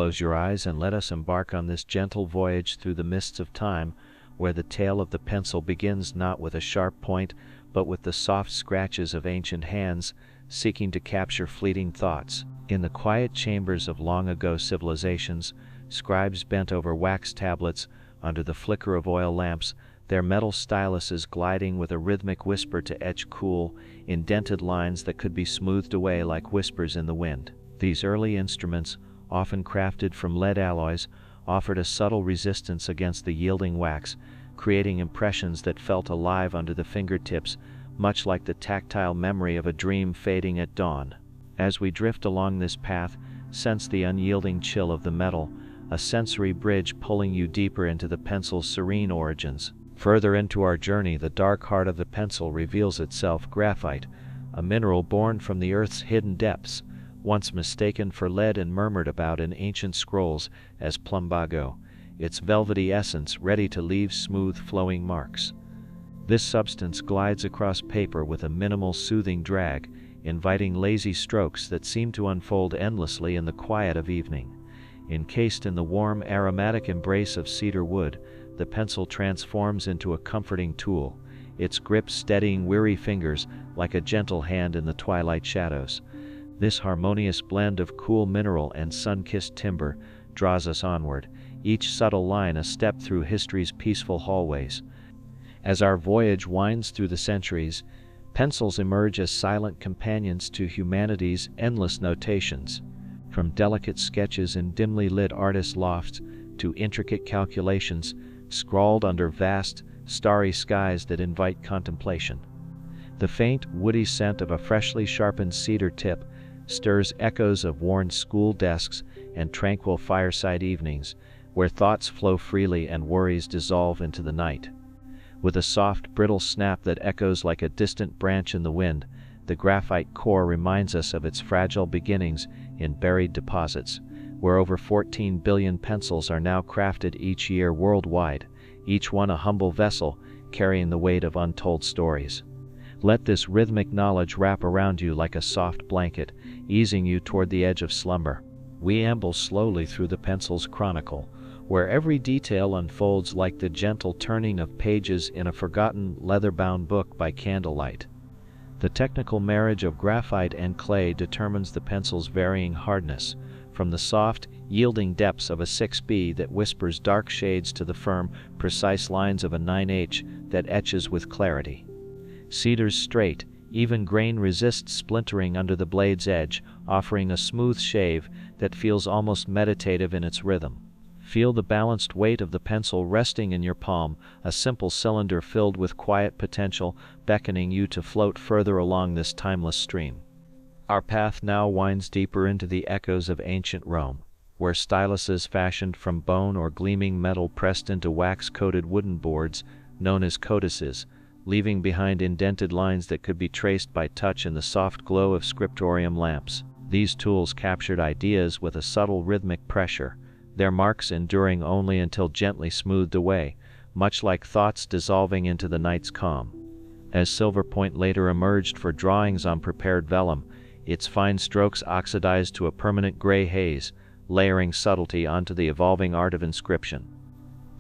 Close your eyes and let us embark on this gentle voyage through the mists of time, where the tail of the pencil begins not with a sharp point, but with the soft scratches of ancient hands seeking to capture fleeting thoughts. In the quiet chambers of long-ago civilizations, scribes bent over wax tablets under the flicker of oil lamps, their metal styluses gliding with a rhythmic whisper to etch cool, indented lines that could be smoothed away like whispers in the wind. These early instruments, often crafted from lead alloys, offered a subtle resistance against the yielding wax, creating impressions that felt alive under the fingertips, much like the tactile memory of a dream fading at dawn. As we drift along this path, sense the unyielding chill of the metal, a sensory bridge pulling you deeper into the pencil's serene origins. Further into our journey, the dark heart of the pencil reveals itself: graphite, a mineral born from the earth's hidden depths, once mistaken for lead and murmured about in ancient scrolls as plumbago, its velvety essence ready to leave smooth flowing marks. This substance glides across paper with a minimal soothing drag, inviting lazy strokes that seem to unfold endlessly in the quiet of evening. Encased in the warm, aromatic embrace of cedar wood, the pencil transforms into a comforting tool, its grip steadying weary fingers like a gentle hand in the twilight shadows. This harmonious blend of cool mineral and sun-kissed timber draws us onward, each subtle line a step through history's peaceful hallways. As our voyage winds through the centuries, pencils emerge as silent companions to humanity's endless notations. From delicate sketches in dimly lit artist lofts to intricate calculations scrawled under vast, starry skies that invite contemplation. The faint, woody scent of a freshly sharpened cedar tip stirs echoes of worn school desks and tranquil fireside evenings, where thoughts flow freely and worries dissolve into the night. With a soft, brittle snap that echoes like a distant branch in the wind, the graphite core reminds us of its fragile beginnings in buried deposits, where over 14 billion pencils are now crafted each year worldwide, each one a humble vessel carrying the weight of untold stories. Let this rhythmic knowledge wrap around you like a soft blanket, easing you toward the edge of slumber. We amble slowly through the pencil's chronicle, where every detail unfolds like the gentle turning of pages in a forgotten leather-bound book by candlelight. The technical marriage of graphite and clay determines the pencil's varying hardness, from the soft, yielding depths of a 6B that whispers dark shades to the firm, precise lines of a 9H that etches with clarity. Cedar's straight, even grain resists splintering under the blade's edge, offering a smooth shave that feels almost meditative in its rhythm. Feel the balanced weight of the pencil resting in your palm, a simple cylinder filled with quiet potential, beckoning you to float further along this timeless stream. Our path now winds deeper into the echoes of ancient Rome, where styluses fashioned from bone or gleaming metal pressed into wax-coated wooden boards, known as codices, leaving behind indented lines that could be traced by touch in the soft glow of scriptorium lamps. These tools captured ideas with a subtle rhythmic pressure, their marks enduring only until gently smoothed away, much like thoughts dissolving into the night's calm. As silver point later emerged for drawings on prepared vellum, its fine strokes oxidized to a permanent gray haze, layering subtlety onto the evolving art of inscription.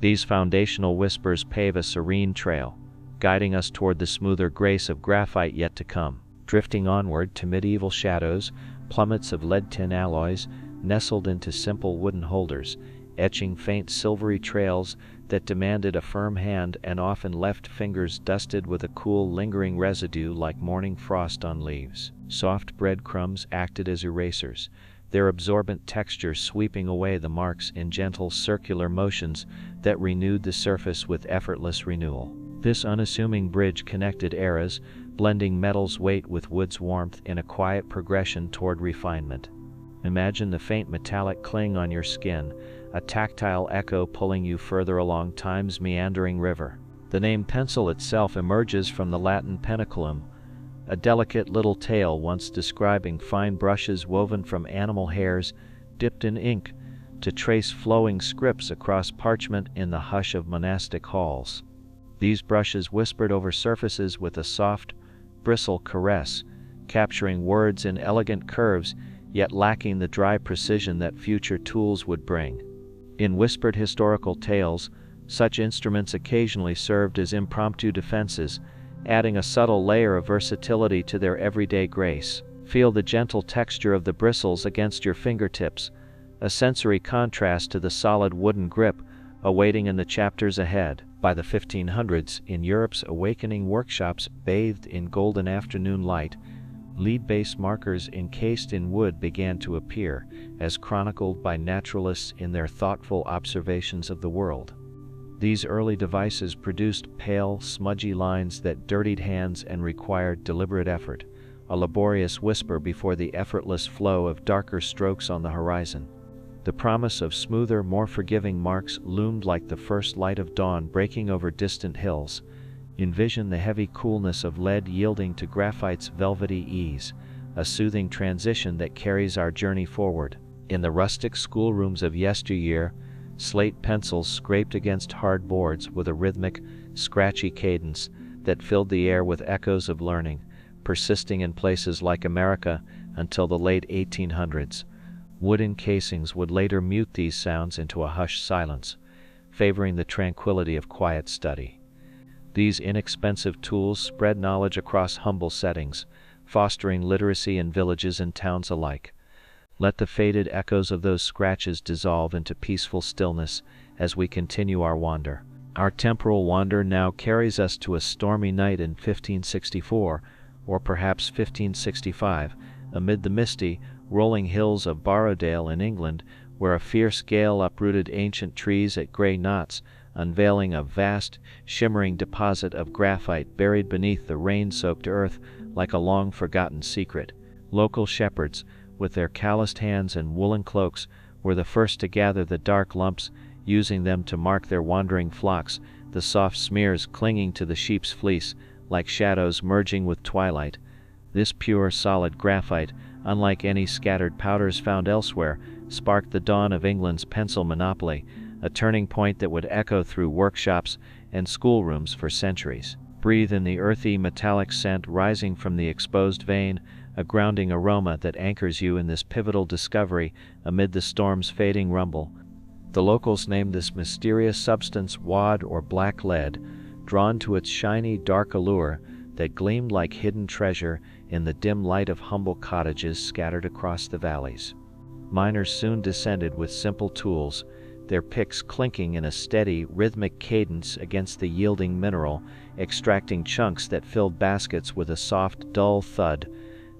These foundational whispers pave a serene trail, guiding us toward the smoother grace of graphite yet to come. Drifting onward to medieval shadows, plummets of lead-tin alloys nestled into simple wooden holders, etching faint silvery trails that demanded a firm hand and often left fingers dusted with a cool, lingering residue like morning frost on leaves. Soft breadcrumbs acted as erasers, their absorbent texture sweeping away the marks in gentle circular motions that renewed the surface with effortless renewal. This unassuming bridge connected eras, blending metal's weight with wood's warmth in a quiet progression toward refinement. Imagine the faint metallic cling on your skin, a tactile echo pulling you further along time's meandering river. The name pencil itself emerges from the Latin penniculum, a delicate little tale once describing fine brushes woven from animal hairs dipped in ink to trace flowing scripts across parchment in the hush of monastic halls. These brushes whispered over surfaces with a soft, bristle caress, capturing words in elegant curves, yet lacking the dry precision that future tools would bring. In whispered historical tales, such instruments occasionally served as impromptu defenses, adding a subtle layer of versatility to their everyday grace. Feel the gentle texture of the bristles against your fingertips, a sensory contrast to the solid wooden grip awaiting in the chapters ahead. By the 1500s, in Europe's awakening workshops bathed in golden afternoon light, lead-based markers encased in wood began to appear, as chronicled by naturalists in their thoughtful observations of the world. These early devices produced pale, smudgy lines that dirtied hands and required deliberate effort, a laborious whisper before the effortless flow of darker strokes on the horizon. The promise of smoother, more forgiving marks loomed like the first light of dawn breaking over distant hills. Envision the heavy coolness of lead yielding to graphite's velvety ease, a soothing transition that carries our journey forward. In the rustic schoolrooms of yesteryear, slate pencils scraped against hard boards with a rhythmic, scratchy cadence that filled the air with echoes of learning, persisting in places like America until the late 1800s. Wooden casings would later mute these sounds into a hushed silence, favoring the tranquility of quiet study. These inexpensive tools spread knowledge across humble settings, fostering literacy in villages and towns alike. Let the faded echoes of those scratches dissolve into peaceful stillness as we continue our wander. Our temporal wander now carries us to a stormy night in 1564, or perhaps 1565, amid the misty, rolling hills of Borrowdale in England, where a fierce gale uprooted ancient trees at gray knots, unveiling a vast, shimmering deposit of graphite buried beneath the rain-soaked earth like a long-forgotten secret. Local shepherds, with their calloused hands and woolen cloaks, were the first to gather the dark lumps, using them to mark their wandering flocks, the soft smears clinging to the sheep's fleece, like shadows merging with twilight. This pure, solid graphite, unlike any scattered powders found elsewhere, sparked the dawn of England's pencil monopoly, a turning point that would echo through workshops and schoolrooms for centuries. Breathe in the earthy, metallic scent rising from the exposed vein, a grounding aroma that anchors you in this pivotal discovery amid the storm's fading rumble. The locals named this mysterious substance wad or black lead, drawn to its shiny, dark allure that gleamed like hidden treasure in the dim light of humble cottages scattered across the valleys. Miners soon descended with simple tools, their picks clinking in a steady, rhythmic cadence against the yielding mineral, extracting chunks that filled baskets with a soft, dull thud.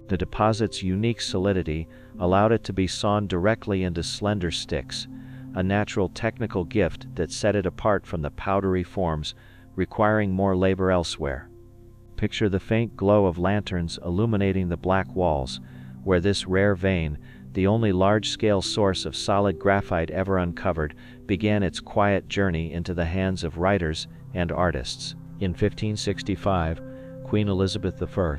The deposit's unique solidity allowed it to be sawn directly into slender sticks, a natural technical gift that set it apart from the powdery forms requiring more labor elsewhere. Picture the faint glow of lanterns illuminating the black walls, where this rare vein, the only large-scale source of solid graphite ever uncovered, began its quiet journey into the hands of writers and artists. In 1565, Queen Elizabeth I,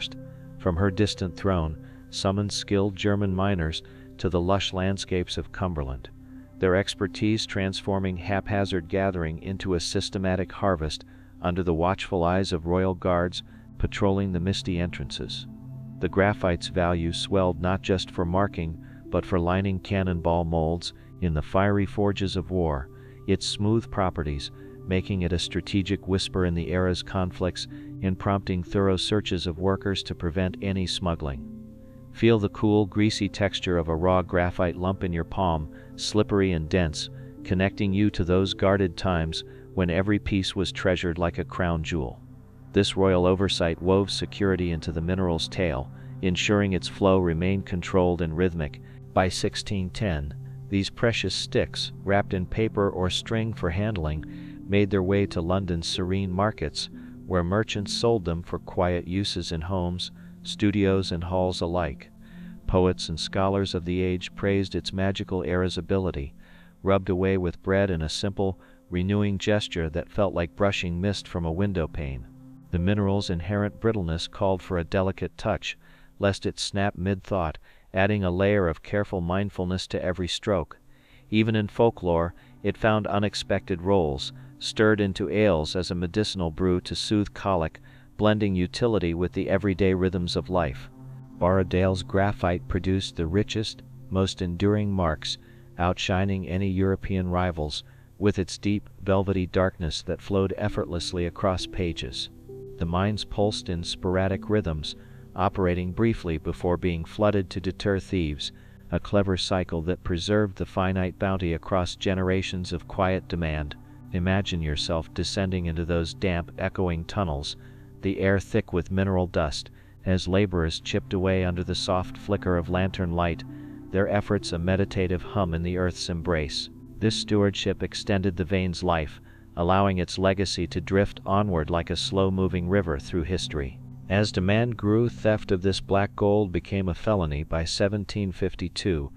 from her distant throne, summoned skilled German miners to the lush landscapes of Cumberland, their expertise transforming haphazard gathering into a systematic harvest under the watchful eyes of royal guards patrolling the misty entrances. The graphite's value swelled not just for marking, but for lining cannonball molds in the fiery forges of war, its smooth properties making it a strategic whisper in the era's conflicts in prompting thorough searches of workers to prevent any smuggling. Feel the cool, greasy texture of a raw graphite lump in your palm, slippery and dense, connecting you to those guarded times when every piece was treasured like a crown jewel. This royal oversight wove security into the mineral's tail, ensuring its flow remained controlled and rhythmic. By 1610, these precious sticks, wrapped in paper or string for handling, made their way to London's serene markets, where merchants sold them for quiet uses in homes, studios, and halls alike. Poets and scholars of the age praised its magical airability, rubbed away with bread in a simple, renewing gesture that felt like brushing mist from a window pane. The mineral's inherent brittleness called for a delicate touch, lest it snap mid-thought, adding a layer of careful mindfulness to every stroke. Even in folklore, it found unexpected roles, stirred into ales as a medicinal brew to soothe colic, blending utility with the everyday rhythms of life. Borrowdale's graphite produced the richest, most enduring marks, outshining any European rivals, with its deep, velvety darkness that flowed effortlessly across pages. The mines pulsed in sporadic rhythms, operating briefly before being flooded to deter thieves, a clever cycle that preserved the finite bounty across generations of quiet demand. Imagine yourself descending into those damp, echoing tunnels, the air thick with mineral dust, as laborers chipped away under the soft flicker of lantern light, their efforts a meditative hum in the earth's embrace. This stewardship extended the vein's life, allowing its legacy to drift onward like a slow-moving river through history. As demand grew, theft of this black gold became a felony by 1752,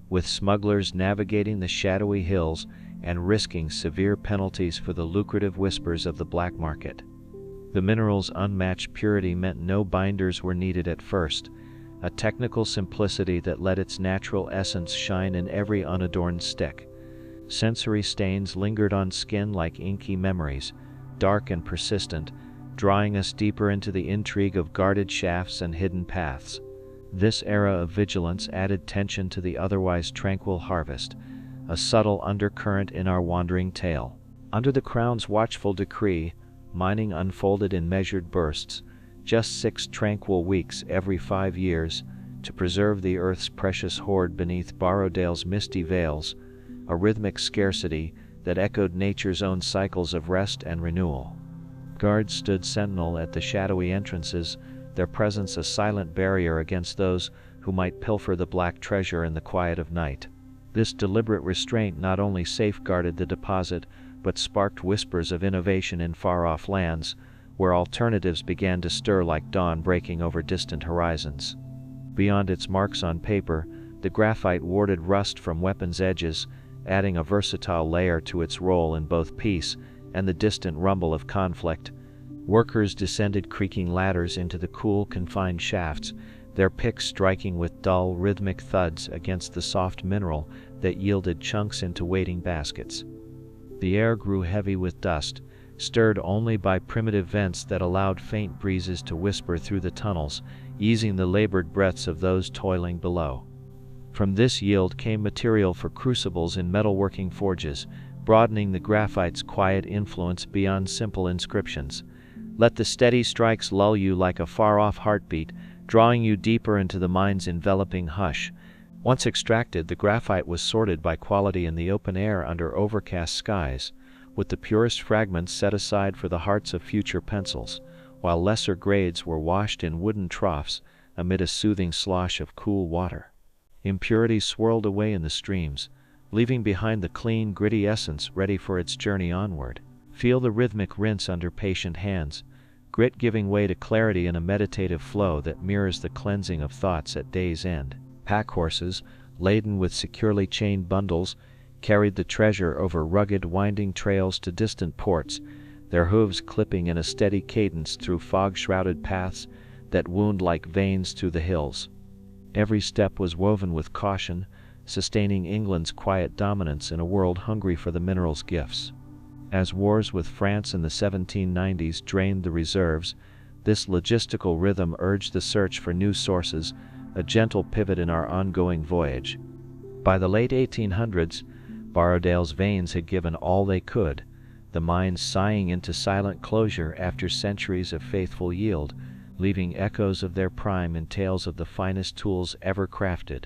with smugglers navigating the shadowy hills and risking severe penalties for the lucrative whispers of the black market. The mineral's unmatched purity meant no binders were needed at first, a technical simplicity that let its natural essence shine in every unadorned stick. Sensory stains lingered on skin like inky memories, dark and persistent, drawing us deeper into the intrigue of guarded shafts and hidden paths. This era of vigilance added tension to the otherwise tranquil harvest, a subtle undercurrent in our wandering tale. Under the Crown's watchful decree, mining unfolded in measured bursts, just 6 tranquil weeks every 5 years, to preserve the earth's precious hoard beneath Borrowdale's misty veils, a rhythmic scarcity that echoed nature's own cycles of rest and renewal. Guards stood sentinel at the shadowy entrances, their presence a silent barrier against those who might pilfer the black treasure in the quiet of night. This deliberate restraint not only safeguarded the deposit, but sparked whispers of innovation in far-off lands, where alternatives began to stir like dawn breaking over distant horizons. Beyond its marks on paper, the graphite warded rust from weapons' edges, adding a versatile layer to its role in both peace and the distant rumble of conflict. Workers descended creaking ladders into the cool, confined shafts, their picks striking with dull, rhythmic thuds against the soft mineral that yielded chunks into waiting baskets. The air grew heavy with dust, stirred only by primitive vents that allowed faint breezes to whisper through the tunnels, easing the labored breaths of those toiling below. From this yield came material for crucibles in metalworking forges, broadening the graphite's quiet influence beyond simple inscriptions. Let the steady strikes lull you like a far-off heartbeat, drawing you deeper into the mine's enveloping hush. Once extracted, the graphite was sorted by quality in the open air under overcast skies, with the purest fragments set aside for the hearts of future pencils, while lesser grades were washed in wooden troughs amid a soothing slosh of cool water. Impurities swirled away in the streams, leaving behind the clean, gritty essence ready for its journey onward. Feel the rhythmic rinse under patient hands, grit giving way to clarity in a meditative flow that mirrors the cleansing of thoughts at day's end. Pack horses, laden with securely chained bundles, carried the treasure over rugged, winding trails to distant ports, their hooves clipping in a steady cadence through fog-shrouded paths that wound like veins through the hills. Every step was woven with caution, sustaining England's quiet dominance in a world hungry for the mineral's gifts. As wars with France in the 1790s drained the reserves, this logistical rhythm urged the search for new sources, a gentle pivot in our ongoing voyage. By the late 1800s, Borrowdale's veins had given all they could, the mines sighing into silent closure after centuries of faithful yield, leaving echoes of their prime in tales of the finest tools ever crafted.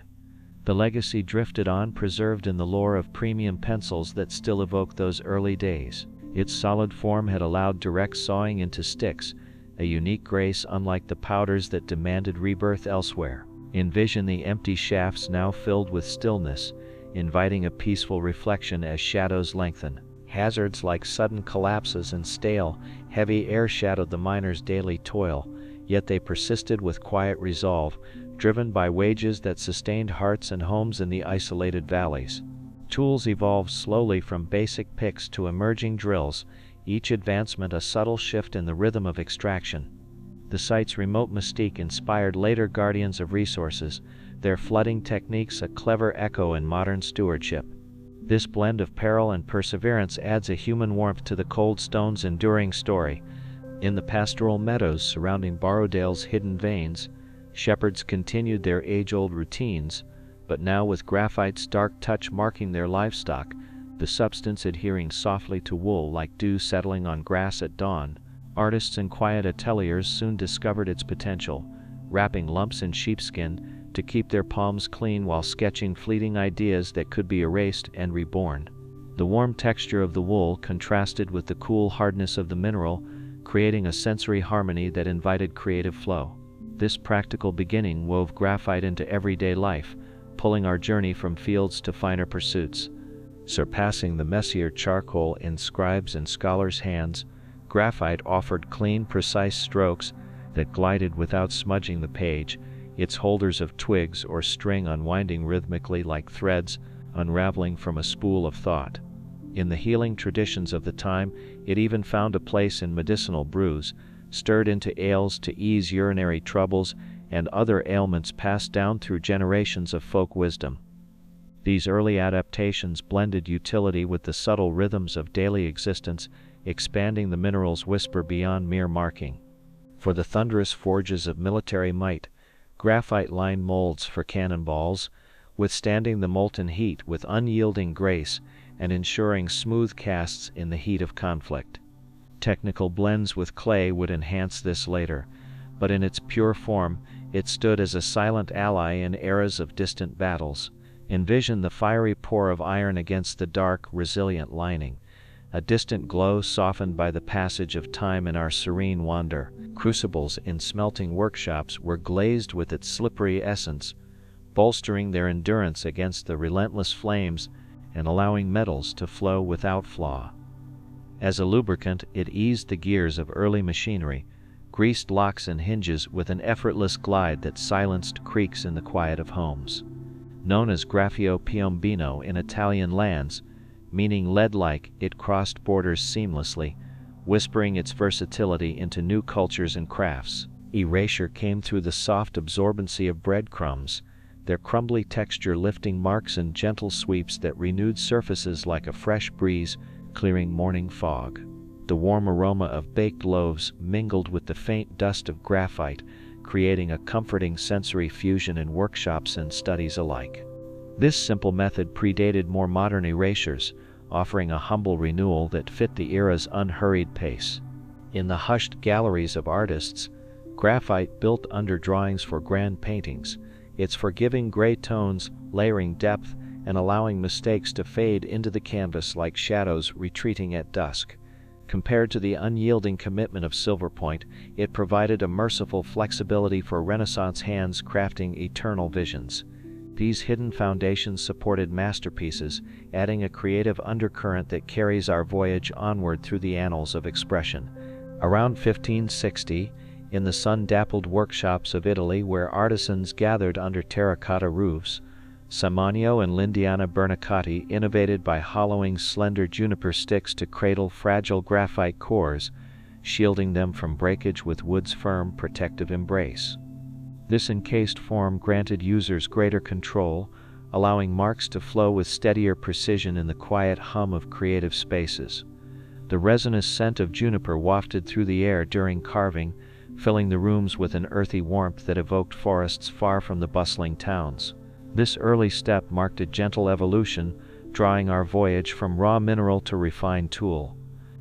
The legacy drifted on, preserved in the lore of premium pencils that still evoke those early days. Its solid form had allowed direct sawing into sticks, a unique grace unlike the powders that demanded rebirth elsewhere. Envision the empty shafts now filled with stillness, inviting a peaceful reflection as shadows lengthen. Hazards like sudden collapses and stale, heavy air shadowed the miners' daily toil, yet they persisted with quiet resolve, driven by wages that sustained hearts and homes in the isolated valleys. Tools evolved slowly from basic picks to emerging drills, each advancement a subtle shift in the rhythm of extraction. The site's remote mystique inspired later guardians of resources, their flooding techniques a clever echo in modern stewardship. This blend of peril and perseverance adds a human warmth to the cold stone's enduring story. In the pastoral meadows surrounding Borrowdale's hidden veins, shepherds continued their age-old routines, but now with graphite's dark touch marking their livestock, the substance adhering softly to wool like dew settling on grass at dawn, artists and quiet ateliers soon discovered its potential, wrapping lumps in sheepskin to keep their palms clean while sketching fleeting ideas that could be erased and reborn. The warm texture of the wool contrasted with the cool hardness of the mineral, creating a sensory harmony that invited creative flow. This practical beginning wove graphite into everyday life, pulling our journey from fields to finer pursuits. Surpassing the messier charcoal in scribes' and scholars' hands, graphite offered clean, precise strokes that glided without smudging the page, its holders of twigs or string unwinding rhythmically like threads unraveling from a spool of thought. In the healing traditions of the time, it even found a place in medicinal brews, stirred into ales to ease urinary troubles and other ailments passed down through generations of folk wisdom. These early adaptations blended utility with the subtle rhythms of daily existence, expanding the mineral's whisper beyond mere marking. For the thunderous forges of military might, graphite lined molds for cannonballs, withstanding the molten heat with unyielding grace and ensuring smooth casts in the heat of conflict. Technical blends with clay would enhance this later, but in its pure form, it stood as a silent ally in eras of distant battles. Envision the fiery pour of iron against the dark, resilient lining, a distant glow softened by the passage of time in our serene wander. Crucibles in smelting workshops were glazed with its slippery essence, bolstering their endurance against the relentless flames and allowing metals to flow without flaw. As a lubricant, it eased the gears of early machinery, greased locks and hinges with an effortless glide that silenced creaks in the quiet of homes. Known as graffio piombino in Italian lands, meaning lead-like, it crossed borders seamlessly, whispering its versatility into new cultures and crafts. Erasure came through the soft absorbency of breadcrumbs, their crumbly texture lifting marks and gentle sweeps that renewed surfaces like a fresh breeze clearing morning fog. The warm aroma of baked loaves mingled with the faint dust of graphite, creating a comforting sensory fusion in workshops and studies alike. This simple method predated more modern erasures, offering a humble renewal that fit the era's unhurried pace. In the hushed galleries of artists, graphite built under drawings for grand paintings, its forgiving gray tones layering depth and allowing mistakes to fade into the canvas like shadows retreating at dusk. Compared to the unyielding commitment of silverpoint, it provided a merciful flexibility for Renaissance hands crafting eternal visions. These hidden foundations supported masterpieces, adding a creative undercurrent that carries our voyage onward through the annals of expression. Around 1560, in the sun-dappled workshops of Italy where artisans gathered under terracotta roofs, Samanio and Lindiana Bernicati innovated by hollowing slender juniper sticks to cradle fragile graphite cores, shielding them from breakage with wood's firm, protective embrace. This encased form granted users greater control, allowing marks to flow with steadier precision in the quiet hum of creative spaces. The resinous scent of juniper wafted through the air during carving, filling the rooms with an earthy warmth that evoked forests far from the bustling towns. This early step marked a gentle evolution, drawing our voyage from raw mineral to refined tool.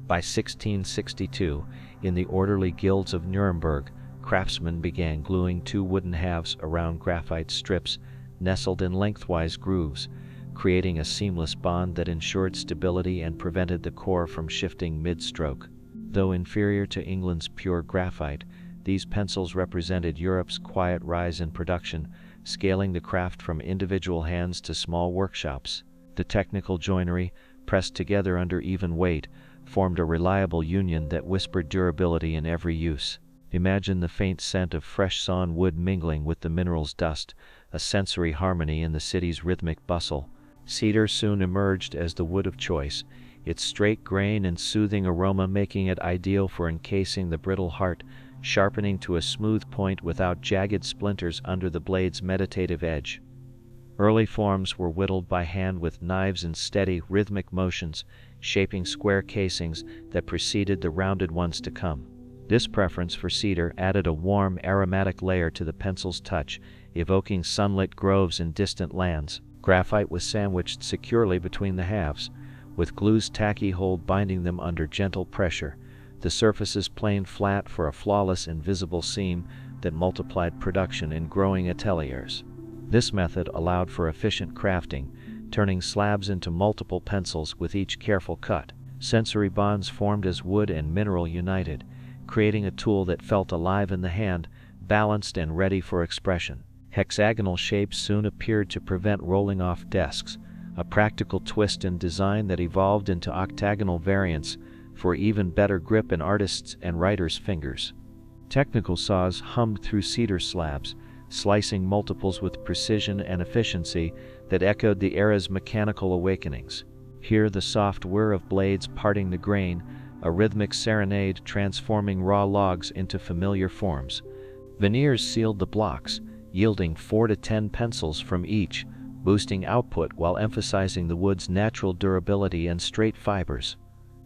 By 1662, in the orderly guilds of Nuremberg, craftsmen began gluing two wooden halves around graphite strips nestled in lengthwise grooves, creating a seamless bond that ensured stability and prevented the core from shifting mid-stroke. Though inferior to England's pure graphite, these pencils represented Europe's quiet rise in production, scaling the craft from individual hands to small workshops. The technical joinery, pressed together under even weight, formed a reliable union that whispered durability in every use. Imagine the faint scent of fresh sawn wood mingling with the mineral's dust, a sensory harmony in the city's rhythmic bustle. Cedar soon emerged as the wood of choice, its straight grain and soothing aroma making it ideal for encasing the brittle heart, sharpening to a smooth point without jagged splinters under the blade's meditative edge. Early forms were whittled by hand with knives in steady, rhythmic motions, shaping square casings that preceded the rounded ones to come. This preference for cedar added a warm, aromatic layer to the pencil's touch, evoking sunlit groves in distant lands. Graphite was sandwiched securely between the halves, with glue's tacky hold binding them under gentle pressure, the surfaces planed flat for a flawless invisible seam that multiplied production in growing ateliers. This method allowed for efficient crafting, turning slabs into multiple pencils with each careful cut. Sensory bonds formed as wood and mineral united, creating a tool that felt alive in the hand, balanced and ready for expression. Hexagonal shapes soon appeared to prevent rolling off desks, a practical twist in design that evolved into octagonal variants for even better grip in artists' and writers' fingers. Technical saws hummed through cedar slabs, slicing multiples with precision and efficiency that echoed the era's mechanical awakenings. Here the soft whir of blades parting the grain, a rhythmic serenade transforming raw logs into familiar forms. Veneers sealed the blocks, yielding 4 to 10 pencils from each, boosting output while emphasizing the wood's natural durability and straight fibers.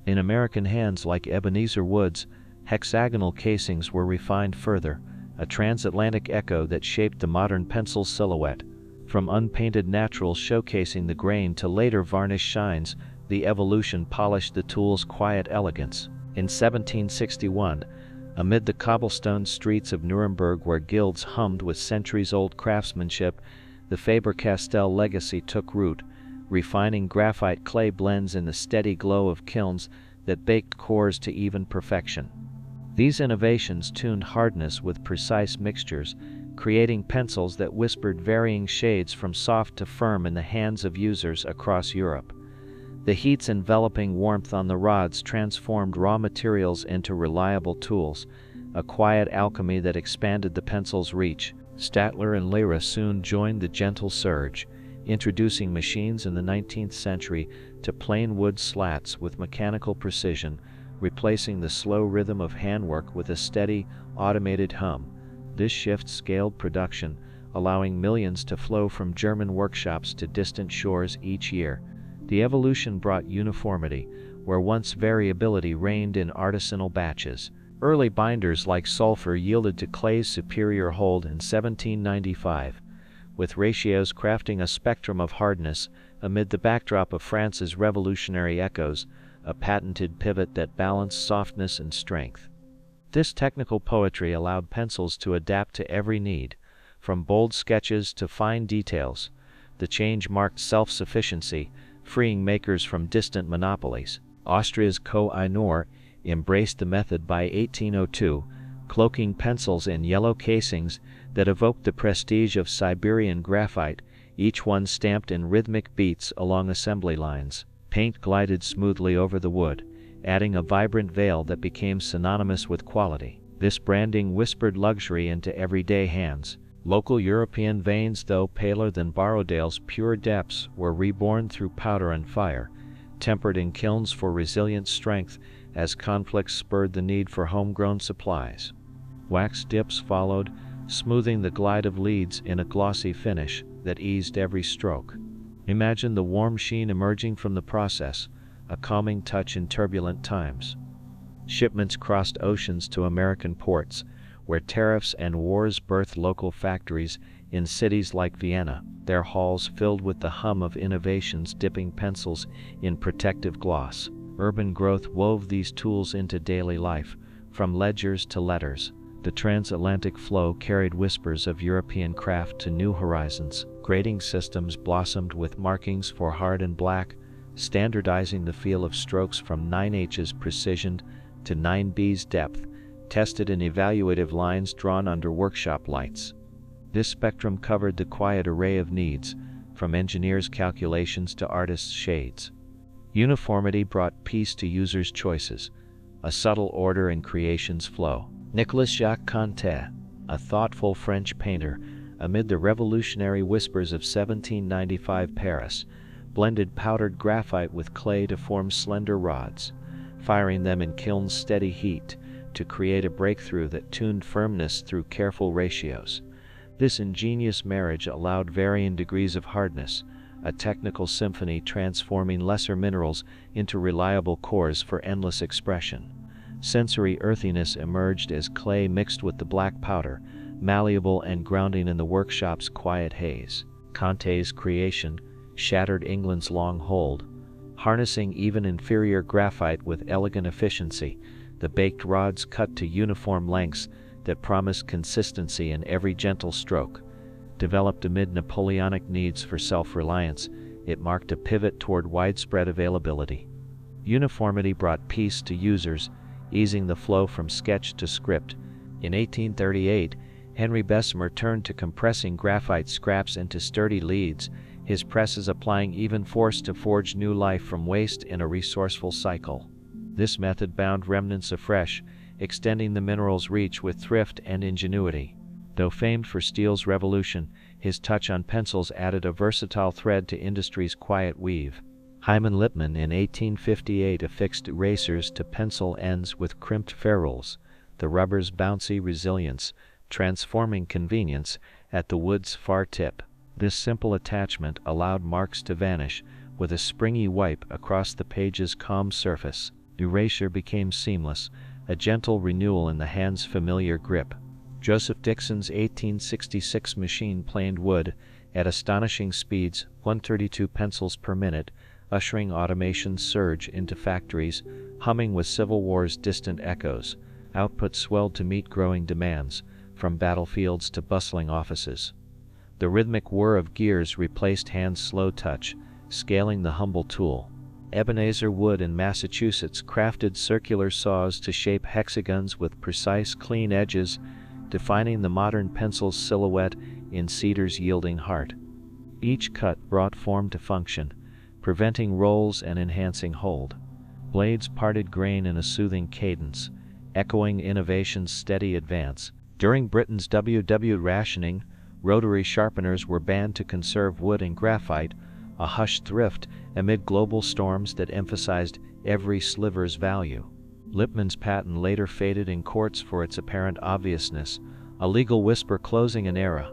In American hands like Ebenezer Wood's, hexagonal casings were refined further, a transatlantic echo that shaped the modern pencil silhouette. From unpainted naturals showcasing the grain to later varnish shines, the evolution polished the tool's quiet elegance. In 1761, amid the cobblestone streets of Nuremberg where guilds hummed with centuries-old craftsmanship, the Faber-Castell legacy took root, refining graphite clay blends in the steady glow of kilns that baked cores to even perfection. These innovations tuned hardness with precise mixtures, creating pencils that whispered varying shades from soft to firm in the hands of users across Europe. The heat's enveloping warmth on the rods transformed raw materials into reliable tools, a quiet alchemy that expanded the pencil's reach. Statler and Lyra soon joined the gentle surge, introducing machines in the 19th century to plain wood slats with mechanical precision, replacing the slow rhythm of handwork with a steady, automated hum. This shift scaled production, allowing millions to flow from German workshops to distant shores each year. The evolution brought uniformity, where once variability reigned in artisanal batches. Early binders like sulfur yielded to clay's superior hold in 1795, with ratios crafting a spectrum of hardness amid the backdrop of France's revolutionary echoes, a patented pivot that balanced softness and strength. This technical poetry allowed pencils to adapt to every need, from bold sketches to fine details. The change marked self-sufficiency, freeing makers from distant monopolies. Austria's Koh-i-Noor embraced the method by 1802, cloaking pencils in yellow casings that evoked the prestige of Siberian graphite, each one stamped in rhythmic beats along assembly lines. Paint glided smoothly over the wood, adding a vibrant veil that became synonymous with quality. This branding whispered luxury into everyday hands. Local European veins, though paler than Borrowdale's pure depths, were reborn through powder and fire, tempered in kilns for resilient strength as conflicts spurred the need for homegrown supplies. Wax dips followed, smoothing the glide of leads in a glossy finish that eased every stroke. Imagine the warm sheen emerging from the process, a calming touch in turbulent times. Shipments crossed oceans to American ports, where tariffs and wars birthed local factories in cities like Vienna, their halls filled with the hum of innovations dipping pencils in protective gloss. Urban growth wove these tools into daily life, from ledgers to letters. The transatlantic flow carried whispers of European craft to new horizons. Grading systems blossomed with markings for hard and black, standardizing the feel of strokes from 9H's precision to 9B's depth, tested in evaluative lines drawn under workshop lights. This spectrum covered the quiet array of needs, from engineers' calculations to artists' shades. Uniformity brought peace to users' choices, a subtle order in creation's flow. Nicolas-Jacques, a thoughtful French painter, amid the revolutionary whispers of 1795 Paris, blended powdered graphite with clay to form slender rods, firing them in kiln's steady heat to create a breakthrough that tuned firmness through careful ratios. This ingenious marriage allowed varying degrees of hardness, a technical symphony transforming lesser minerals into reliable cores for endless expression. Sensory earthiness emerged as clay mixed with the black powder, malleable and grounding in the workshop's quiet haze. Conte's creation shattered England's long hold, harnessing even inferior graphite with elegant efficiency, the baked rods cut to uniform lengths that promised consistency in every gentle stroke. Developed amid Napoleonic needs for self-reliance, it marked a pivot toward widespread availability. Uniformity brought peace to users, easing the flow from sketch to script. In 1838, Henry Bessemer turned to compressing graphite scraps into sturdy leads, his presses applying even force to forge new life from waste in a resourceful cycle. This method bound remnants afresh, extending the mineral's reach with thrift and ingenuity. Though famed for steel's revolution, his touch on pencils added a versatile thread to industry's quiet weave. Hyman Lipman in 1858 affixed erasers to pencil ends with crimped ferrules, the rubber's bouncy resilience, transforming convenience at the wood's far tip. This simple attachment allowed marks to vanish with a springy wipe across the page's calm surface. Erasure became seamless, a gentle renewal in the hand's familiar grip. Joseph Dixon's 1866 machine planed wood at astonishing speeds, 132 pencils per minute, ushering automation's surge into factories, humming with Civil War's distant echoes. Output swelled to meet growing demands, from battlefields to bustling offices. The rhythmic whir of gears replaced hands' slow touch, scaling the humble tool. Ebenezer Wood in Massachusetts crafted circular saws to shape hexagons with precise, clean edges, defining the modern pencil's silhouette in Cedar's yielding heart. Each cut brought form to function, preventing rolls and enhancing hold. Blades parted grain in a soothing cadence, echoing innovation's steady advance. During Britain's WW rationing, rotary sharpeners were banned to conserve wood and graphite, a hushed thrift amid global storms that emphasized every sliver's value. Lipman's patent later faded in courts for its apparent obviousness, a legal whisper closing an era.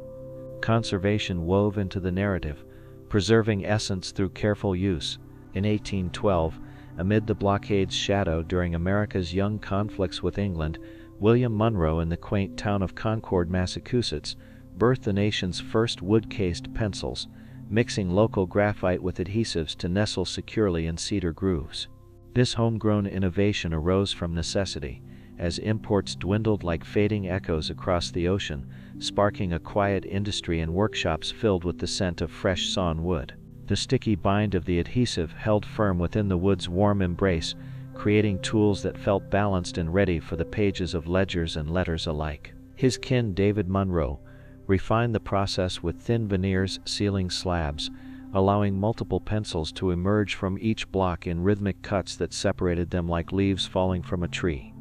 Conservation wove into the narrative, preserving essence through careful use. In 1812, amid the blockade's shadow during America's young conflicts with England, William Munro in the quaint town of Concord, Massachusetts, birthed the nation's first wood-cased pencils, mixing local graphite with adhesives to nestle securely in cedar grooves. This homegrown innovation arose from necessity, as imports dwindled like fading echoes across the ocean, sparking a quiet industry and workshops filled with the scent of fresh sawn wood. The sticky bind of the adhesive held firm within the wood's warm embrace, creating tools that felt balanced and ready for the pages of ledgers and letters alike. His kin, David Munro, refined the process with thin veneers sealing slabs, allowing multiple pencils to emerge from each block in rhythmic cuts that separated them like leaves falling from a tree.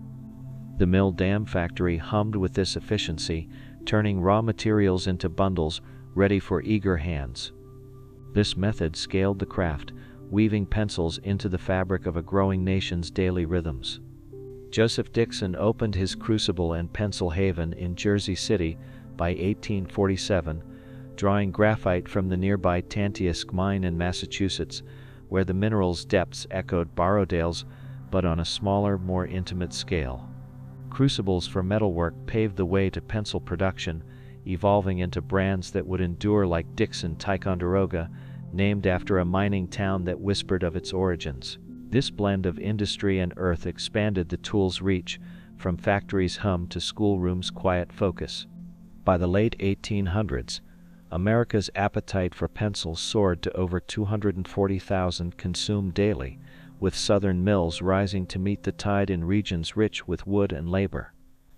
The mill dam factory hummed with this efficiency, turning raw materials into bundles ready for eager hands. This method scaled the craft, weaving pencils into the fabric of a growing nation's daily rhythms. Joseph Dixon opened his crucible and pencil haven in Jersey City by 1847, drawing graphite from the nearby Tantiusk mine in Massachusetts, where the mineral's depths echoed Borrowdale's, but on a smaller, more intimate scale. Crucibles for metalwork paved the way to pencil production, evolving into brands that would endure like Dixon Ticonderoga, named after a mining town that whispered of its origins. This blend of industry and earth expanded the tool's reach, from factories' hum to schoolrooms' quiet focus. By the late 1800s, America's appetite for pencils soared to over 240,000 consumed daily, with southern mills rising to meet the tide in regions rich with wood and labor.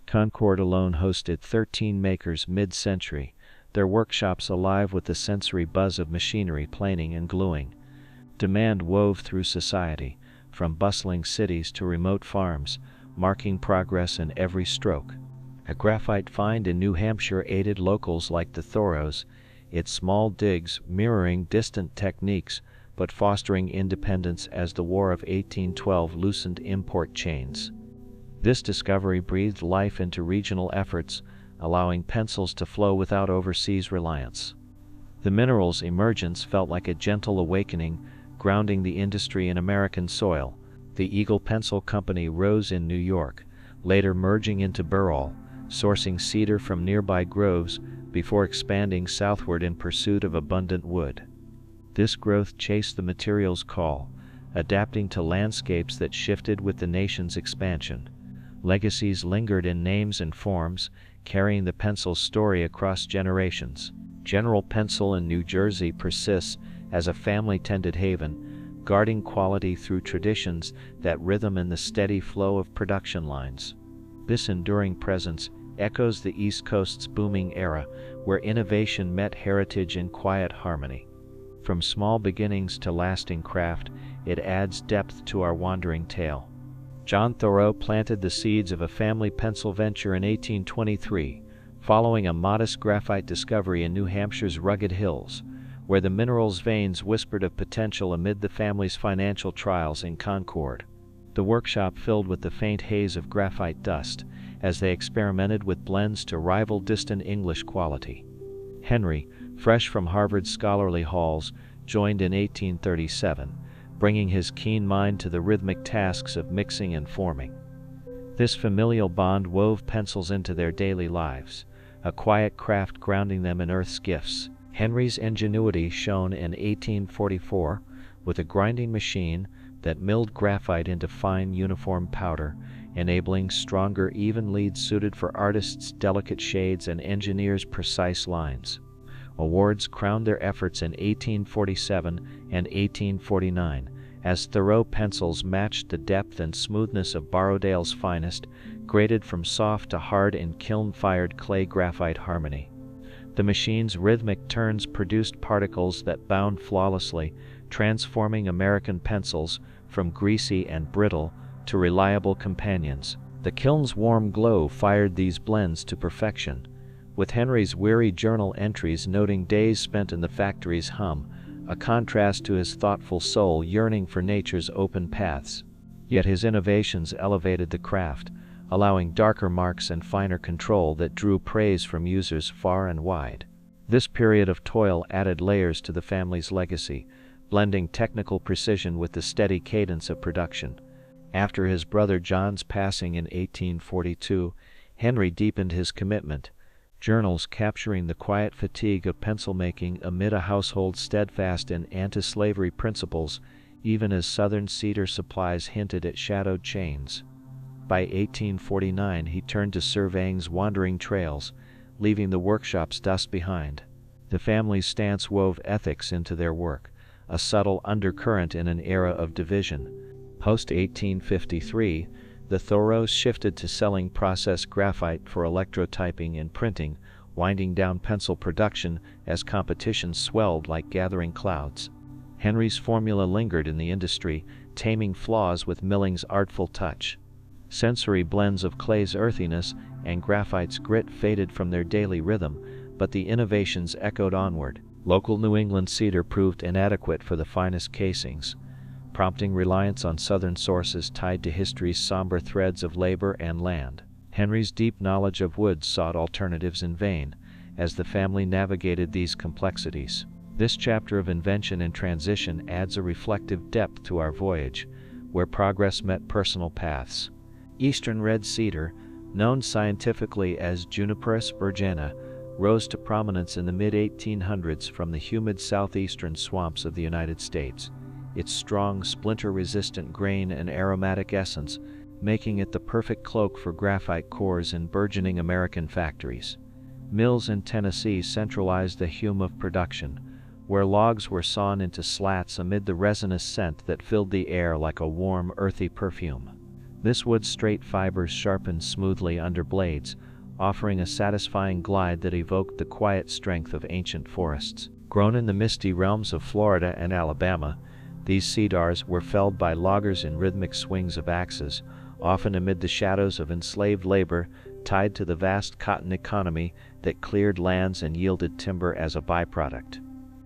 Concord alone hosted 13 makers mid-century, their workshops alive with the sensory buzz of machinery planing and gluing. Demand wove through society, from bustling cities to remote farms, marking progress in every stroke. A graphite find in New Hampshire aided locals like the Thoreaus, its small digs mirroring distant techniques but fostering independence as the War of 1812 loosened import chains. This discovery breathed life into regional efforts, allowing pencils to flow without overseas reliance. The mineral's emergence felt like a gentle awakening, grounding the industry in American soil. The Eagle Pencil Company rose in New York, later merging into Burrell, sourcing cedar from nearby groves before expanding southward in pursuit of abundant wood. This growth chased the material's call, adapting to landscapes that shifted with the nation's expansion. Legacies lingered in names and forms, carrying the pencil's story across generations. General Pencil in New Jersey persists as a family-tended haven, guarding quality through traditions that rhythm in the steady flow of production lines. This enduring presence echoes the East Coast's booming era, where innovation met heritage in quiet harmony. From small beginnings to lasting craft, it adds depth to our wandering tale. John Thoreau planted the seeds of a family pencil venture in 1823, following a modest graphite discovery in New Hampshire's rugged hills, where the mineral's veins whispered of potential amid the family's financial trials in Concord. The workshop filled with the faint haze of graphite dust, as they experimented with blends to rival distant English quality. Henry, fresh from Harvard's scholarly halls, joined in 1837, bringing his keen mind to the rhythmic tasks of mixing and forming. This familial bond wove pencils into their daily lives, a quiet craft grounding them in earth's gifts. Henry's ingenuity shone in 1844 with a grinding machine that milled graphite into fine uniform powder, enabling stronger, even leads suited for artists' delicate shades and engineers' precise lines. Awards crowned their efforts in 1847 and 1849, as Thoreau pencils matched the depth and smoothness of Borrowdale's finest, graded from soft to hard in kiln-fired clay graphite harmony. The machine's rhythmic turns produced particles that bound flawlessly, transforming American pencils from greasy and brittle to reliable companions. The kiln's warm glow fired these blends to perfection, with Henry's weary journal entries noting days spent in the factory's hum, a contrast to his thoughtful soul yearning for nature's open paths. Yet his innovations elevated the craft, allowing darker marks and finer control that drew praise from users far and wide. This period of toil added layers to the family's legacy, blending technical precision with the steady cadence of production. After his brother John's passing in 1842, Henry deepened his commitment, journals capturing the quiet fatigue of pencil-making amid a household steadfast in anti-slavery principles, even as Southern cedar supplies hinted at shadowed chains. By 1849 he turned to surveying's wandering trails, leaving the workshop's dust behind. The family's stance wove ethics into their work, a subtle undercurrent in an era of division. Post-1853, the Thoreaus shifted to selling processed graphite for electrotyping and printing, winding down pencil production as competition swelled like gathering clouds. Henry's formula lingered in the industry, taming flaws with milling's artful touch. Sensory blends of clay's earthiness and graphite's grit faded from their daily rhythm, but the innovations echoed onward. Local New England cedar proved inadequate for the finest casings, prompting reliance on Southern sources tied to history's somber threads of labor and land. Henry's deep knowledge of wood sought alternatives in vain, as the family navigated these complexities. This chapter of invention and transition adds a reflective depth to our voyage, where progress met personal paths. Eastern red cedar, known scientifically as Juniper sbergena, rose to prominence in the mid-1800s from the humid southeastern swamps of the United States, its strong, splinter-resistant grain and aromatic essence making it the perfect cloak for graphite cores in burgeoning American factories. Mills in Tennessee centralized the hum of production, where logs were sawn into slats amid the resinous scent that filled the air like a warm, earthy perfume. This wood's straight fibers sharpened smoothly under blades, offering a satisfying glide that evoked the quiet strength of ancient forests. Grown in the misty realms of Florida and Alabama, these cedars were felled by loggers in rhythmic swings of axes, often amid the shadows of enslaved labor tied to the vast cotton economy that cleared lands and yielded timber as a byproduct.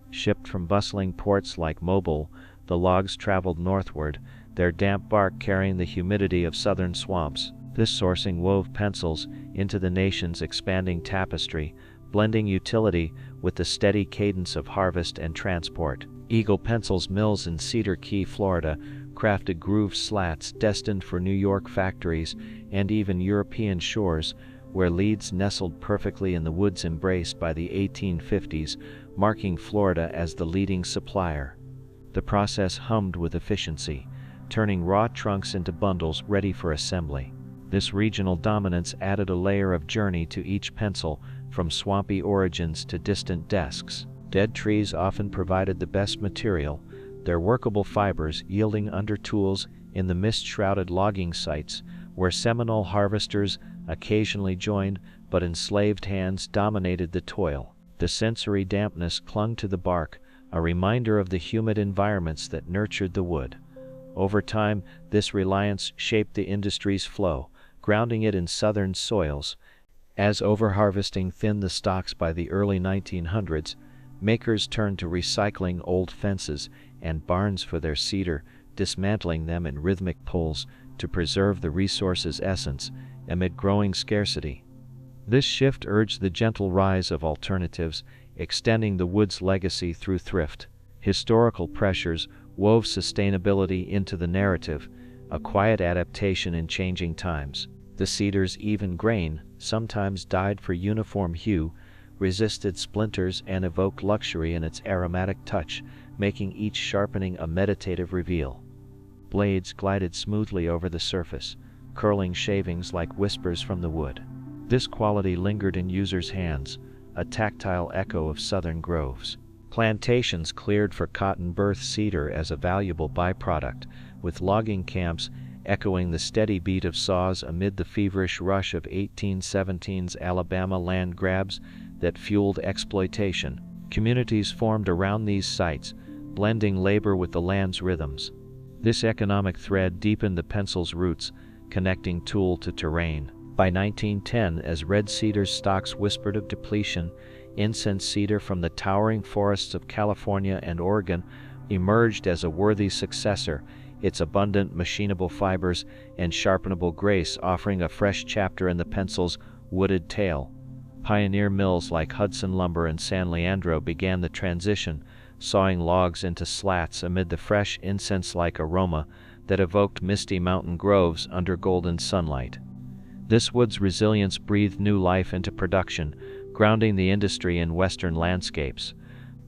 Shipped from bustling ports like Mobile, the logs traveled northward, their damp bark carrying the humidity of southern swamps. This sourcing wove pencils into the nation's expanding tapestry, blending utility with the steady cadence of harvest and transport. Eagle Pencil's mills in Cedar Key, Florida, crafted grooved slats destined for New York factories and even European shores, where leads nestled perfectly in the woods embraced by the 1850s, marking Florida as the leading supplier. The process hummed with efficiency, turning raw trunks into bundles ready for assembly. This regional dominance added a layer of journey to each pencil, from swampy origins to distant desks. Dead trees often provided the best material, their workable fibers yielding under tools in the mist-shrouded logging sites, where Seminole harvesters occasionally joined, but enslaved hands dominated the toil. The sensory dampness clung to the bark, a reminder of the humid environments that nurtured the wood. Over time, this reliance shaped the industry's flow, grounding it in southern soils. As overharvesting thinned the stocks by the early 1900s, makers turned to recycling old fences and barns for their cedar, dismantling them in rhythmic pulls to preserve the resource's essence amid growing scarcity. This shift urged the gentle rise of alternatives, extending the wood's legacy through thrift. Historical pressures wove sustainability into the narrative, a quiet adaptation in changing times. The cedar's even grain, sometimes dyed for uniform hue, resisted splinters and evoked luxury in its aromatic touch, making each sharpening a meditative reveal. Blades glided smoothly over the surface, curling shavings like whispers from the wood. This quality lingered in users' hands, a tactile echo of southern groves. Plantations cleared for cotton-birth cedar as a valuable byproduct, with logging camps echoing the steady beat of saws amid the feverish rush of 1817's Alabama land grabs that fueled exploitation. Communities formed around these sites, blending labor with the land's rhythms. This economic thread deepened the pencil's roots, connecting tool to terrain. By 1910, as red cedar's stocks whispered of depletion, incense cedar from the towering forests of California and Oregon emerged as a worthy successor, its abundant machinable fibers and sharpenable grace offering a fresh chapter in the pencil's wooded tale. Pioneer mills like Hudson Lumber and San Leandro began the transition, sawing logs into slats amid the fresh incense-like aroma that evoked misty mountain groves under golden sunlight. This wood's resilience breathed new life into production, grounding the industry in western landscapes.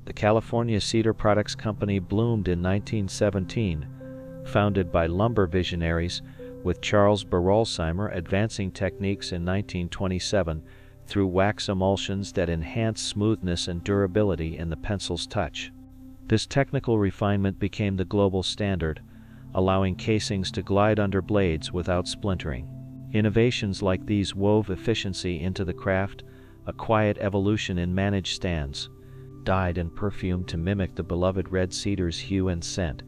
The California Cedar Products Company bloomed in 1917, founded by lumber visionaries, with Charles Berolsheimer advancing techniques in 1927 through wax emulsions that enhanced smoothness and durability in the pencil's touch. This technical refinement became the global standard, allowing casings to glide under blades without splintering. Innovations like these wove efficiency into the craft, a quiet evolution in managed stands. Dyed and perfumed to mimic the beloved red cedar's hue and scent,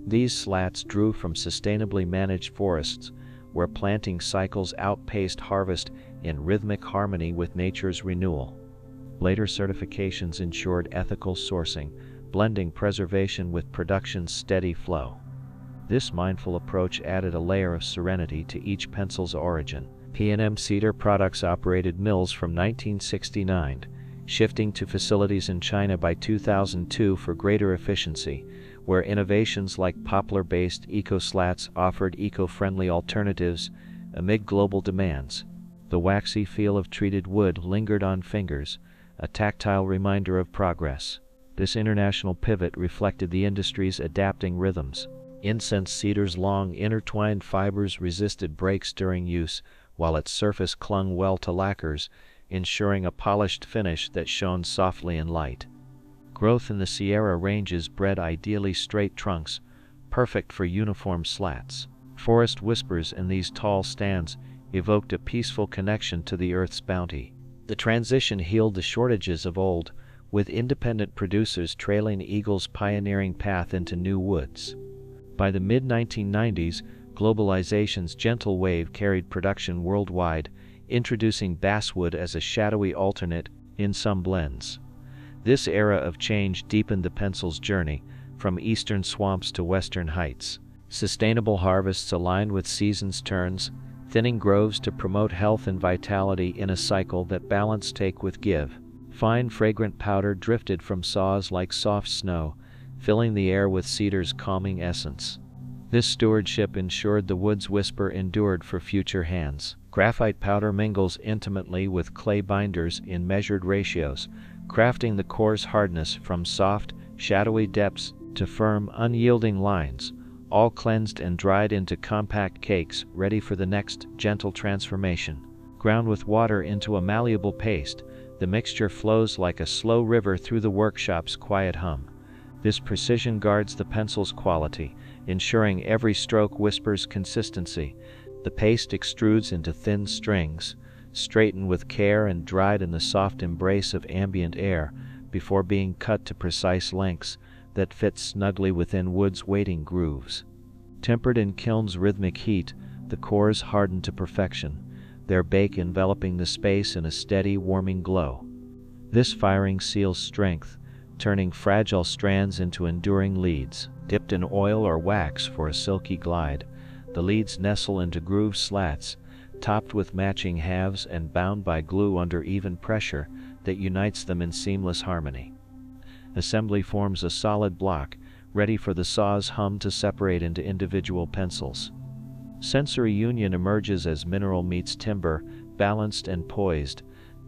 these slats drew from sustainably managed forests, where planting cycles outpaced harvest in rhythmic harmony with nature's renewal. Later certifications ensured ethical sourcing, blending preservation with production's steady flow. This mindful approach added a layer of serenity to each pencil's origin. P&M Cedar Products operated mills from 1969, shifting to facilities in China by 2002 for greater efficiency, where innovations like poplar-based eco-slats offered eco-friendly alternatives amid global demands. The waxy feel of treated wood lingered on fingers, a tactile reminder of progress. This international pivot reflected the industry's adapting rhythms. Incense cedar's long, intertwined fibers resisted breaks during use, while its surface clung well to lacquers, ensuring a polished finish that shone softly in light. Growth in the Sierra ranges bred ideally straight trunks, perfect for uniform slats. Forest whispers in these tall stands evoked a peaceful connection to the earth's bounty. The transition healed the shortages of old, with independent producers trailing Eagle's pioneering path into new woods. By the mid-1990s, globalization's gentle wave carried production worldwide, introducing basswood as a shadowy alternate in some blends. This era of change deepened the pencil's journey, from eastern swamps to western heights. Sustainable harvests aligned with season's turns, thinning groves to promote health and vitality in a cycle that balanced take with give. Fine, fragrant powder drifted from saws like soft snow, filling the air with cedar's calming essence. This stewardship ensured the wood's whisper endured for future hands. Graphite powder mingles intimately with clay binders in measured ratios, crafting the core's hardness from soft, shadowy depths to firm, unyielding lines, all cleansed and dried into compact cakes ready for the next gentle transformation. Ground with water into a malleable paste, the mixture flows like a slow river through the workshop's quiet hum. This precision guards the pencil's quality, ensuring every stroke whispers consistency. The paste extrudes into thin strings, straightened with care and dried in the soft embrace of ambient air before being cut to precise lengths that fit snugly within wood's waiting grooves. Tempered in kiln's rhythmic heat, the cores harden to perfection, their bake enveloping the space in a steady, warming glow. This firing seals strength, turning fragile strands into enduring leads. Dipped in oil or wax for a silky glide, the leads nestle into grooved slats, topped with matching halves and bound by glue under even pressure that unites them in seamless harmony. Assembly forms a solid block, ready for the saw's hum to separate into individual pencils. Sensory union emerges as mineral meets timber, balanced and poised.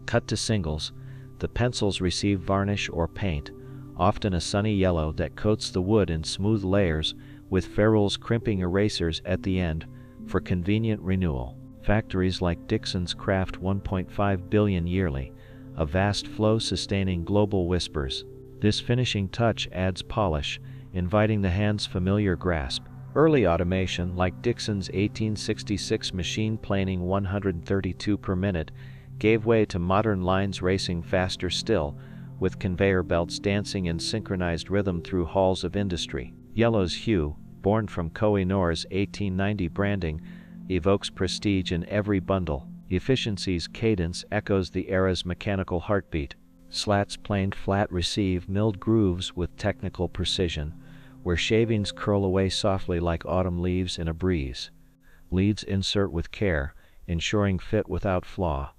Cut to singles, the pencils receive varnish or paint, often a sunny yellow that coats the wood in smooth layers, with ferrules crimping erasers at the end for convenient renewal. Factories like Dixon's craft 1.5 billion yearly, a vast flow sustaining global whispers. This finishing touch adds polish, inviting the hand's familiar grasp. Early automation, like Dixon's 1866 machine planing 132 per minute, gave way to modern lines racing faster still, with conveyor belts dancing in synchronized rhythm through halls of industry. Yellow's hue, born from Koh-i-Noor's 1890 branding, evokes prestige in every bundle. Efficiency's cadence echoes the era's mechanical heartbeat. Slats planed flat receive milled grooves with technical precision, where shavings curl away softly like autumn leaves in a breeze. Leads insert with care, ensuring fit without flaw.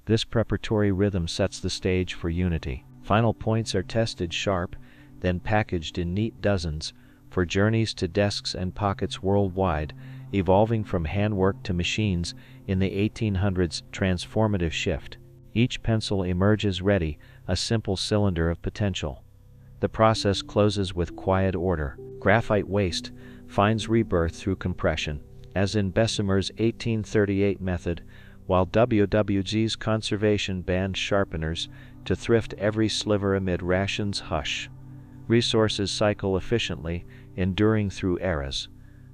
This preparatory rhythm sets the stage for unity. Final points are tested sharp, then packaged in neat dozens, for journeys to desks and pockets worldwide, evolving from handwork to machines in the 1800s transformative shift. Each pencil emerges ready, a simple cylinder of potential. The process closes with quiet order. Graphite waste finds rebirth through compression, as in Bessemer's 1838 method, while WWG's conservation banned sharpeners to thrift every sliver amid rations hush. Resources cycle efficiently, enduring through eras.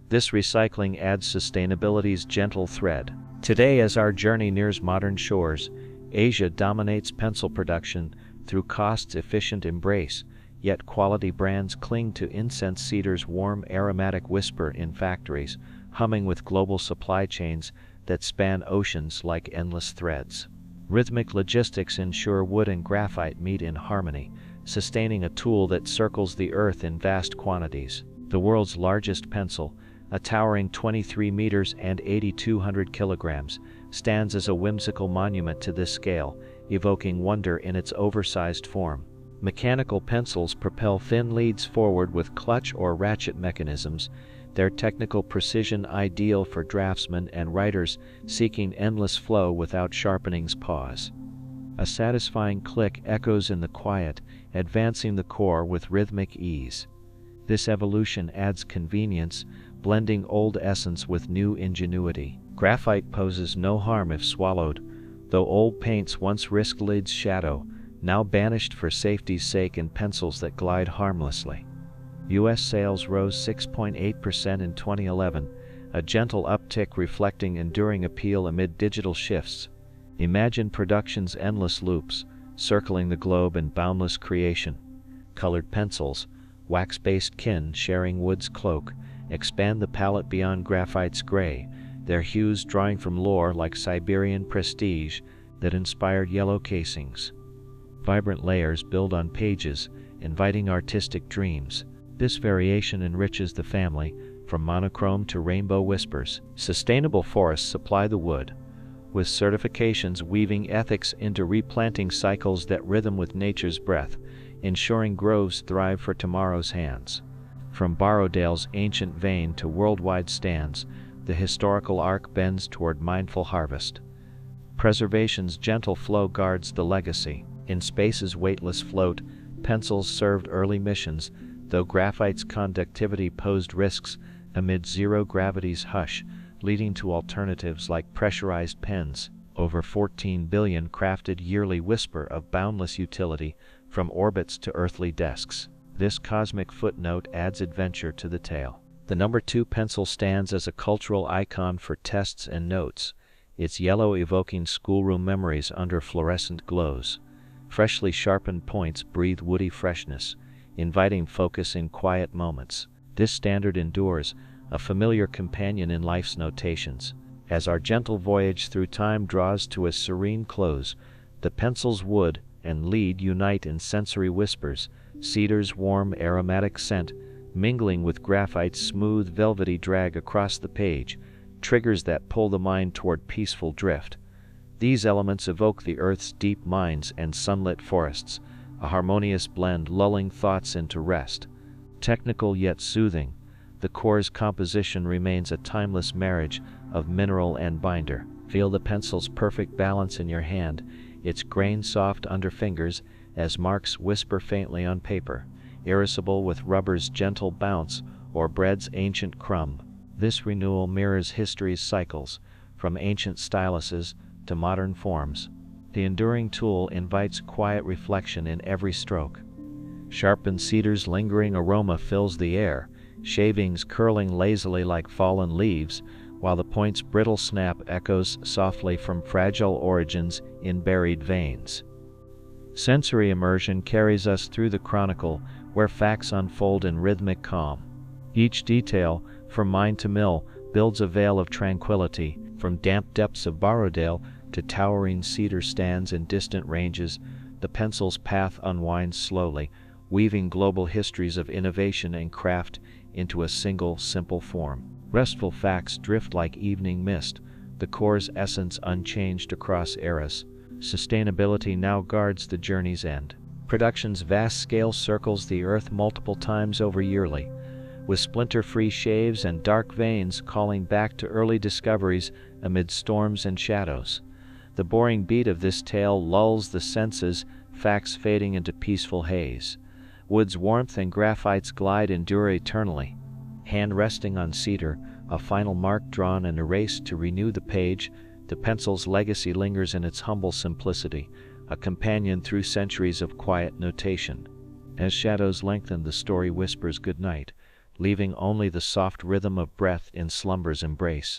This recycling adds sustainability's gentle thread. Today, as our journey nears modern shores, Asia dominates pencil production through cost-efficient embrace, yet quality brands cling to Incense Cedar's warm, aromatic whisper in factories, humming with global supply chains that span oceans like endless threads. Rhythmic logistics ensure wood and graphite meet in harmony, sustaining a tool that circles the earth in vast quantities. The world's largest pencil, a towering 23 meters and 8,200 kilograms, stands as a whimsical monument to this scale, evoking wonder in its oversized form. Mechanical pencils propel thin leads forward with clutch or ratchet mechanisms, their technical precision ideal for draftsmen and writers seeking endless flow without sharpening's pause. A satisfying click echoes in the quiet, advancing the core with rhythmic ease. This evolution adds convenience, blending old essence with new ingenuity. Graphite poses no harm if swallowed, though old paints once risked lid's shadow, now banished for safety's sake in pencils that glide harmlessly. U.S. sales rose 6.8% in 2011, a gentle uptick reflecting enduring appeal amid digital shifts. Imagine production's endless loops, circling the globe in boundless creation. Colored pencils, wax-based kin sharing wood's cloak, expand the palette beyond graphite's gray, their hues drawing from lore like Siberian prestige that inspired yellow casings. Vibrant layers build on pages, inviting artistic dreams. This variation enriches the family, from monochrome to rainbow whispers. Sustainable forests supply the wood, with certifications weaving ethics into replanting cycles that rhythm with nature's breath, ensuring groves thrive for tomorrow's hands. From Borrowdale's ancient vein to worldwide stands, the historical arc bends toward mindful harvest. Preservation's gentle flow guards the legacy. In space's weightless float, pencils served early missions, though graphite's conductivity posed risks amid zero-gravity's hush, leading to alternatives like pressurized pens. Over 14 billion crafted yearly whisper of boundless utility from orbits to earthly desks. This cosmic footnote adds adventure to the tale. The number 2 pencil stands as a cultural icon for tests and notes, its yellow evoking schoolroom memories under fluorescent glows. Freshly sharpened points breathe woody freshness, inviting focus in quiet moments. This standard endures, a familiar companion in life's notations. As our gentle voyage through time draws to a serene close, the pencil's wood and lead unite in sensory whispers, cedar's warm aromatic scent, mingling with graphite's smooth velvety drag across the page, triggers that pull the mind toward peaceful drift. These elements evoke the earth's deep mines and sunlit forests, a harmonious blend lulling thoughts into rest. Technical yet soothing, the core's composition remains a timeless marriage of mineral and binder. Feel the pencil's perfect balance in your hand, its grain soft under fingers as marks whisper faintly on paper, irascible with rubber's gentle bounce or bread's ancient crumb. This renewal mirrors history's cycles, from ancient styluses to modern forms. The enduring tool invites quiet reflection in every stroke. Sharpened cedar's lingering aroma fills the air, shavings curling lazily like fallen leaves, while the point's brittle snap echoes softly from fragile origins in buried veins. Sensory immersion carries us through the chronicle where facts unfold in rhythmic calm. Each detail, from mine to mill, builds a veil of tranquility. From damp depths of Borrowdale to towering cedar stands in distant ranges, the pencil's path unwinds slowly, weaving global histories of innovation and craft into a single, simple form. Restful facts drift like evening mist, the core's essence unchanged across eras. Sustainability now guards the journey's end. Production's vast scale circles the earth multiple times over yearly, with splinter-free shaves and dark veins calling back to early discoveries amid storms and shadows. The boring beat of this tale lulls the senses, facts fading into peaceful haze. Wood's warmth and graphite's glide endure eternally. Hand resting on cedar, a final mark drawn and erased to renew the page, the pencil's legacy lingers in its humble simplicity, a companion through centuries of quiet notation. As shadows lengthen, the story whispers good night, leaving only the soft rhythm of breath in slumber's embrace.